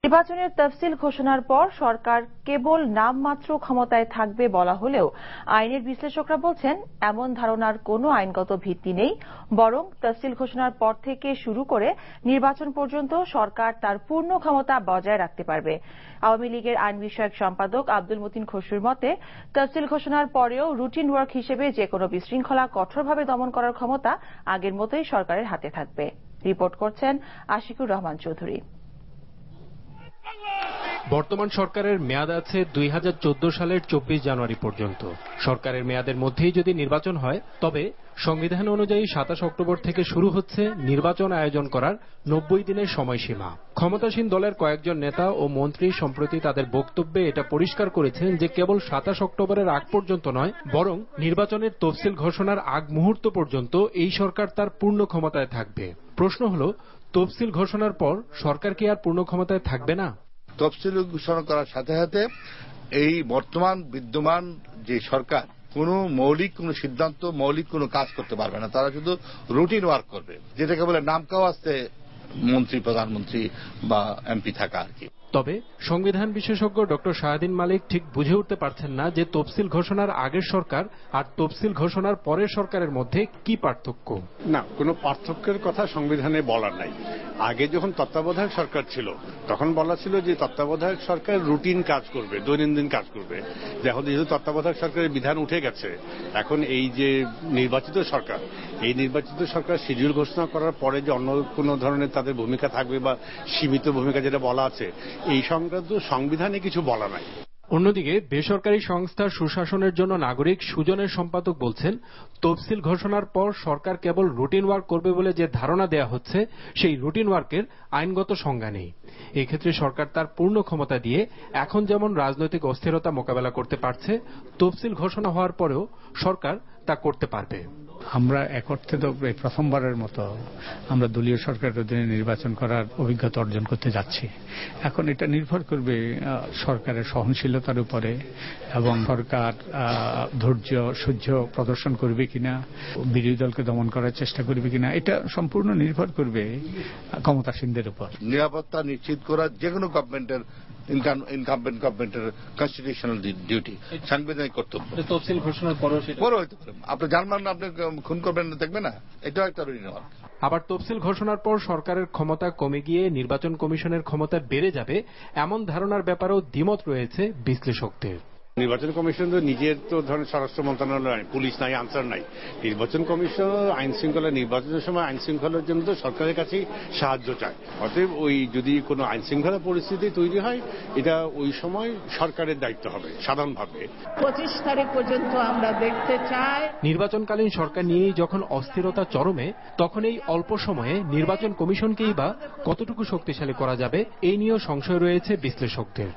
নির্বাচনের তফসিল ঘোষণার পর সরকার কেবল নামমাত্র ক্ষমতায় থাকবে বলা হলেও আইনের বিশ্লেষকরা বলছেন এমন ধারণার কোনো আইনগত ভিত্তি নেই, বরং তফসিল ঘোষণার পর থেকে শুরু করে নির্বাচন পর্যন্ত সরকার তার পূর্ণ ক্ষমতা বজায় রাখতে পারবে। আওয়ামী লীগের আইন বিষয়ক সম্পাদক আব্দুল মতিন খসরুর মতে, তফসিল ঘোষণার পরেও রুটিন ওয়ার্ক হিসেবে যেকোনো বিশৃঙ্খলা কঠোরভাবে দমন করার ক্ষমতা আগের মতোই সরকারের হাতে থাকবে। রিপোর্ট করছেন আশিকুর রহমান চৌধুরী। বর্তমান সরকারের মেয়াদ আছে 2014 সালের 24 জানুয়ারি পর্যন্ত। সরকারের মেয়াদের মধ্যেই যদি নির্বাচন হয়, তবে সংবিধান অনুযায়ী 27 অক্টোবর থেকে শুরু হচ্ছে নির্বাচন আয়োজন করার 90 দিনের সময়সীমা। ক্ষমতাসীন দলের কয়েকজন নেতা ও মন্ত্রী সম্প্রতি তাদের বক্তব্যে এটা পরিষ্কার করেছেন যে কেবল 27 অক্টোবরের আগ পর্যন্ত নয়, বরং নির্বাচনের তফসিল ঘোষণার আগ মুহূর্ত পর্যন্ত এই সরকার তার পূর্ণ ক্ষমতায় থাকবে। প্রশ্ন হলো, তফসিল ঘোষণার পর সরকার কি আর পূর্ণ ক্ষমতায় থাকবে না? তফসিল ঘোষণা করার সাথে সাথে এই বর্তমান বিদ্যমান যে সরকার কোনো মৌলিক কোনো সিদ্ধান্ত, মৌলিক কোনো কাজ করতে পারবে না। তারা শুধু রুটিন ওয়ার্ক করবে, যেটাকে বলে নামকাও আসতে মন্ত্রী, প্রধানমন্ত্রী বা এমপি থাকা আর কি। তবে সংবিধান বিশেষজ্ঞ ডক্টর শাহাদিন মালিক ঠিক বুঝে উঠতে পারছেন না যে তফসিল ঘোষণার আগের সরকার আর তফসিল ঘোষণার পরের সরকারের মধ্যে কি পার্থক্য। না, কোনো পার্থক্যের কথা সংবিধানে বলা নাই। আগে যখন তত্ত্বাবধায়ক সরকার ছিল তখন বলা ছিল যে তত্ত্বাবধায়ক সরকার রুটিন কাজ করবে, দৈনন্দিন কাজ করবে। এখন যেহেতু তত্ত্বাবধায়ক সরকারের বিধান উঠে গেছে, এখন এই যে নির্বাচিত সরকার, এই নির্বাচিত সরকার শিডিউল ঘোষণা করার পরে যে অন্য কোনো ধরনের তাদের ভূমিকা থাকবে বা সীমিত ভূমিকা যেটা বলা আছে, এই সংক্রান্ত সংবিধানে কিছু বলা নাই। অন্যদিকে বেসরকারি সংস্থা সুশাসনের জন্য নাগরিক সুজনের সম্পাদক বলছেন, তফসিল ঘোষণার পর সরকার কেবল রুটিন ওয়ার্ক করবে বলে যে ধারণা দেয়া হচ্ছে, সেই রুটিন ওয়ার্কের আইনগত সংজ্ঞা নেই। এক্ষেত্রে সরকার তার পূর্ণ ক্ষমতা দিয়ে এখন যেমন রাজনৈতিক অস্থিরতা মোকাবেলা করতে পারছে, তফসিল ঘোষণা হওয়ার পরেও সরকার তা করতে পারবে। আমরা এক অর্থে তো প্রথমবারের মতো আমরা দলীয় সরকারের অধীনে নির্বাচন করার অভিজ্ঞতা অর্জন করতে যাচ্ছি। এখন এটা নির্ভর করবে সরকারের সহনশীলতার উপরে এবং সরকার ধৈর্য সহ্য প্রদর্শন করবে কিনা, বিরোধী দলকে দমন করার চেষ্টা করবে কিনা, এটা সম্পূর্ণ নির্ভর করবে ক্ষমতাসীনদের উপর। নিরাপত্তা নিশ্চিত করা যেকোনো গভর্নমেন্টের ইনকামবেন্ট গভর্নমেন্টের কনস্টিটিউশনাল ডিউটি, সাংবিধানিক কর্তব্য। তফসিল ঘোষণার পরও হইতে পারে। আপনি জানবেন না, আপনি খুন করবেন না, দেখবেন না, এটাও একটা রুটিন ওয়ার্ক। আবার তফসিল ঘোষণার পর সরকারের ক্ষমতা কমে গিয়ে নির্বাচন কমিশনের ক্ষমতা বেড়ে যাবে, এমন ধারণার ব্যাপারেও দ্বিমত রয়েছে বিশ্লেষকদের। নির্বাচন কমিশন তো নিজের তো ধরেন স্বরাষ্ট্র মন্ত্রণালয়, পুলিশ নাই, আনসার নাই। নির্বাচন কমিশন আইন শৃঙ্খলা, নির্বাচনের সময় আইন শৃঙ্খলার জন্য তো সরকারের কাছেই সাহায্য চায়। অতএব ওই যদি কোনো আইন শৃঙ্খলা পরিস্থিতি তৈরি হয়, এটা ওই সময় সরকারের দায়িত্ব হবে সাধারণভাবে। 25 তারিখ পর্যন্ত আমরা দেখতে চাই। নির্বাচনকালীন সরকার নিয়েই যখন অস্থিরতা চরমে, তখন এই অল্প সময়ে নির্বাচন কমিশনকেই বা কতটুকু শক্তিশালী করা যাবে, এই নিয়েও সংশয় রয়েছে বিশ্লেষকদের।